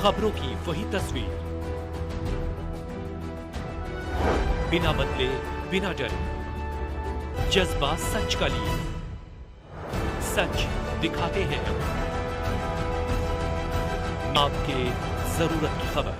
खबरों की वही तस्वीर, बिना बदले बिना डरे, जज्बा सच का लिए, सच दिखाते हैं आपके जरूरत की खबर।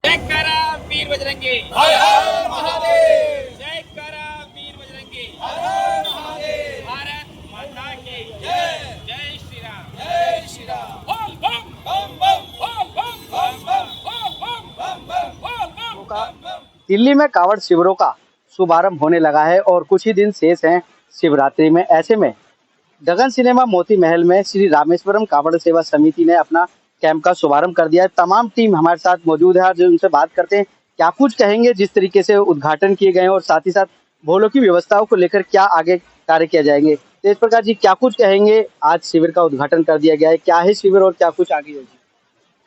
जय करा वीर बजरंगी, हर हर महादेव। जय करा वीर बजरंगी, हर हर महादेव। भारत माता की जय। जय श्री राम, जय श्री राम। बोल बम बम बम, बोल बम बम बम, बोल बम बम बम, बोल बम बम बम। दिल्ली में कांवड़ शिविरों का शुभारंभ होने लगा है और कुछ ही दिन शेष हैं शिवरात्रि में। ऐसे में गगन सिनेमा मोती महल में श्री रामेश्वरम कांवड़ सेवा समिति ने अपना कैंप का शुभारंभ कर दिया है। तमाम टीम हमारे साथ मौजूद है, जो उनसे बात करते हैं क्या कुछ कहेंगे, जिस तरीके से उद्घाटन किए गए हैं और साथ ही साथ भोलों की व्यवस्थाओं को लेकर क्या आगे कार्य किया जाएंगे। तेज प्रकाश जी, क्या कुछ कहेंगे, आज शिविर का उद्घाटन कर दिया गया है, क्या है शिविर और क्या कुछ आगे होगी।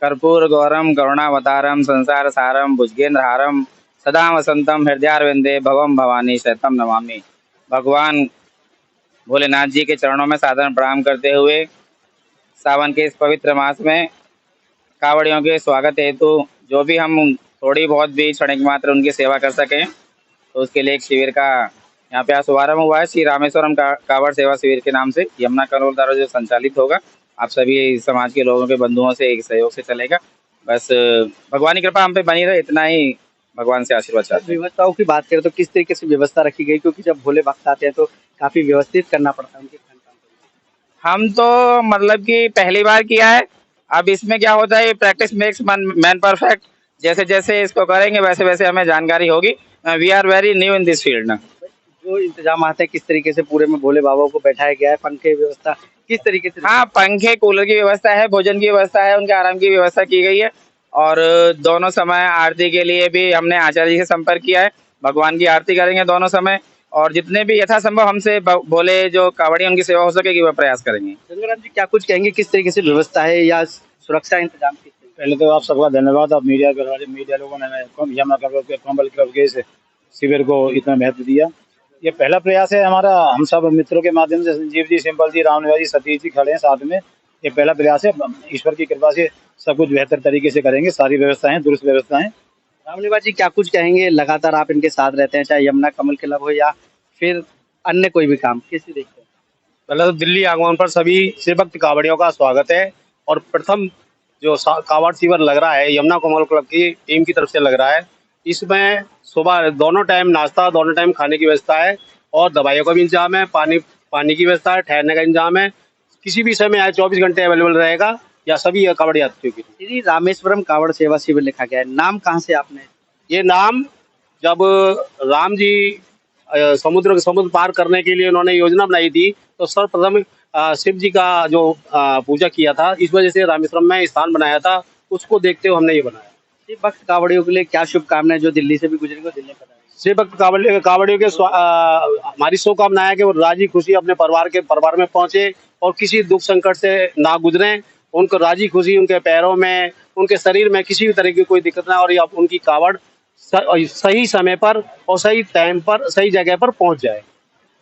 कर्पूर गौरम करुणावतारम संसार सारम भुजगेंद्रहारम सदा वसंतम हृदयारविंदे भवम भवानी शतम नमामि। भगवान भोलेनाथ जी के चरणों में साधारण प्रणाम करते हुए सावन के इस पवित्र मास में कांवड़ियों के स्वागत हेतु जो भी हम थोड़ी बहुत भी क्षणिक मात्र उनकी सेवा कर सकें, तो उसके लिए एक शिविर का यहाँ पे आज शुभारम्भ हुआ है। श्री रामेश्वरम कांवड़ सेवा शिविर के नाम से यमुना करोल द्वारा जो संचालित होगा, आप सभी समाज के लोगों के बंधुओं से एक सहयोग से चलेगा। बस भगवान की कृपा हम पे बनी रहे, इतना ही भगवान से आशीर्वाद चाहते हैं। व्यवस्थाओं की बात करें तो किस तरीके से व्यवस्था रखी गई, क्योंकि जब भोले भक्त आते हैं तो काफी व्यवस्थित करना पड़ता है उनके खान पान को। हम तो मतलब कि पहली बार किया है, अब इसमें क्या होता है, प्रैक्टिस मेक्स मैन परफेक्ट। जैसे जैसे इसको करेंगे वैसे वैसे हमें जानकारी होगी। We are very new in this field ना। जो इंतजाम आते हैं किस तरीके से पूरे में भोले बाबा को बैठाया गया है, पंखे व्यवस्था किस तरीके से। हाँ, पंखे कूलर की व्यवस्था है, भोजन की व्यवस्था है, उनके आराम की व्यवस्था की गई है। और दोनों समय आरती के लिए भी हमने आचार्य जी से संपर्क किया है। भगवान की आरती करेंगे दोनों समय, और जितने भी यथासंभव हमसे बोले जो कांवड़ी उनकी सेवा हो सकेगी वह प्रयास करेंगे। चंद्रकांत जी, क्या कुछ कहेंगे, किस तरीके से व्यवस्था है या सुरक्षा इंतजाम किस तरीके। पहले तो आप सबका धन्यवाद। आप मीडिया लोगों ने यमुना कम्बल क्लब के इस शिविर को इतना महत्व दिया। ये पहला प्रयास है हमारा। हम सब मित्रों के माध्यम से, संजीव जी, सिंपल जी, रामनिवास जी, सतीश जी खड़े हैं साथ में। ये पहला प्रयास है। ईश्वर की कृपा से सब कुछ बेहतर तरीके से करेंगे। सारी व्यवस्थाएं दुरुस्त व्यवस्थाएं। रामनिवास जी, क्या कुछ कहेंगे, लगातार आप इनके साथ रहते हैं, चाहे यमुना कमल क्लब हो या फिर अन्य कोई भी काम, कैसे देखते हैं। पहले तो दिल्ली आगमन पर सभी शिवभक्त कांवड़ियों का स्वागत है। और प्रथम जो कांवड़ शिविर लग रहा है यमुना कमल क्लब की टीम की तरफ से लग रहा है, इसमें सुबह दोनों टाइम नाश्ता, दोनों टाइम खाने की व्यवस्था है और दवाइयों का भी इंतजाम है, पानी की व्यवस्था है, ठहरने का इंतजाम है। किसी भी समय आए 24 घंटे अवेलेबल रहेगा या सभी कांवड़ यात्रियों के लिए। श्री रामेश्वरम कांवड़ सेवा शिविर लिखा गया है, नाम कहाँ से आपने। ये नाम जब राम जी समुद्र पार करने के लिए उन्होंने योजना बनाई थी, तो सर्वप्रथम शिव जी का जो पूजा किया था, इस वजह से रामेश्वरम में स्थान बनाया था। उसको देखते हुए हमने ये बनाया। शिव भक्त कांवड़ियों के लिए क्या शुभकामनाएं, जो दिल्ली से भी गुजरेंगे दिल्ली में बताएं। शिव भक्त कांवड़ियों के हमारी शुभकामना है कि वो राजी खुशी अपने परिवार में पहुंचे और किसी दुख संकट से ना गुजरे। उनको राजी खुशी उनके पैरों में, उनके शरीर में किसी भी तरह की कोई दिक्कत ना, और उनकी कांवड़ सही समय पर और सही टाइम पर सही जगह पर पहुंच जाए।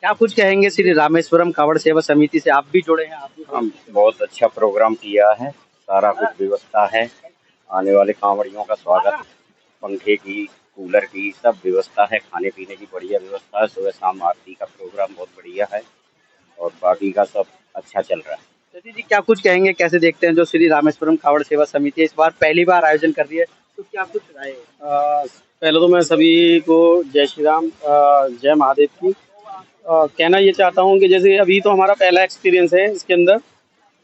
क्या कुछ कहेंगे, श्री रामेश्वरम कांवड़ सेवा समिति से आप भी जुड़े हैं। आप भी हम बहुत अच्छा प्रोग्राम किया है, सारा कुछ व्यवस्था है, आने वाले कांवड़ियों का स्वागत, पंखे की, कूलर की सब व्यवस्था है, खाने पीने की बढ़िया व्यवस्था है, सुबह शाम आरती का प्रोग्राम बहुत बढ़िया है और बाकी का सब अच्छा चल रहा है। सतीश जी, क्या कुछ कहेंगे, कैसे देखते हैं जो श्री रामेश्वरम कांवड़ सेवा समिति इस बार पहली बार आयोजन कर रही है, तो क्या कुछ राय है। पहले तो मैं सभी को जय श्री राम, जय महादेव की कहना ये चाहता हूँ कि जैसे अभी तो हमारा पहला एक्सपीरियंस है इसके अंदर,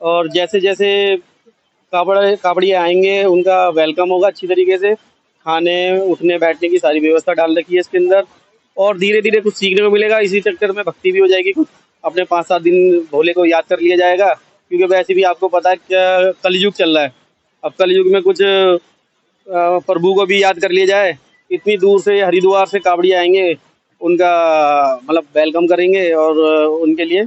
और जैसे जैसे कांवड़िया आएंगे उनका वेलकम होगा अच्छी तरीके से। खाने उठने बैठने की सारी व्यवस्था डाल रखी है इसके अंदर, और धीरे धीरे कुछ सीखने को मिलेगा। इसी चक्कर में भक्ति भी हो जाएगी, कुछ अपने 5-7 दिन भोले को याद कर लिया जाएगा, क्योंकि वैसे भी आपको पता है क्या कलयुग चल रहा है। अब कलयुग में कुछ प्रभु को भी याद कर लिया जाए। इतनी दूर से हरिद्वार से कांवड़िया आएंगे, उनका मतलब वेलकम करेंगे और उनके लिए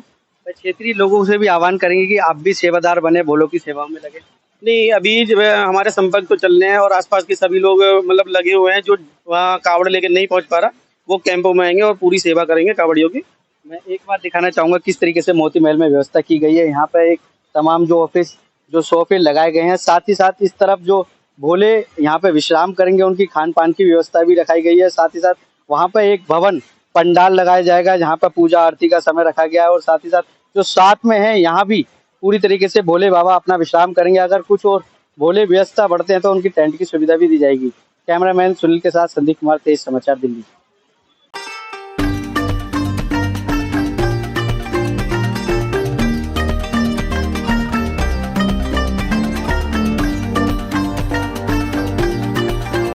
क्षेत्रीय लोगों से भी आह्वान करेंगे कि आप भी सेवादार बने, भोलों की सेवा में लगे। नहीं, अभी जो है हमारे संपर्क तो चल रहे हैं और आसपास के सभी लोग मतलब लगे हुए हैं। जो वहाँ कांवड़ लेके नहीं पहुँच पा रहा वो कैंपों में आएंगे और पूरी सेवा करेंगे कांवड़ियों की। मैं एक बार दिखाना चाहूँगा किस तरीके से मोती महल में व्यवस्था की गई है। यहाँ पर एक तमाम जो ऑफिस जो सोफे लगाए गए हैं, साथ ही साथ इस तरफ जो भोले यहाँ पे विश्राम करेंगे उनकी खान पान की व्यवस्था भी रखाई गई है। साथ ही साथ वहाँ पे एक भवन पंडाल लगाया जाएगा जहाँ पर पूजा आरती का समय रखा गया है, और साथ ही साथ जो साथ में है यहाँ भी पूरी तरीके से भोले बाबा अपना विश्राम करेंगे। अगर कुछ और भोले व्यवस्था बढ़ते हैं तो उनकी टेंट की सुविधा भी दी जाएगी। कैमरामैन सुनील के साथ संदीप कुमार, तेज समाचार, दिल्ली।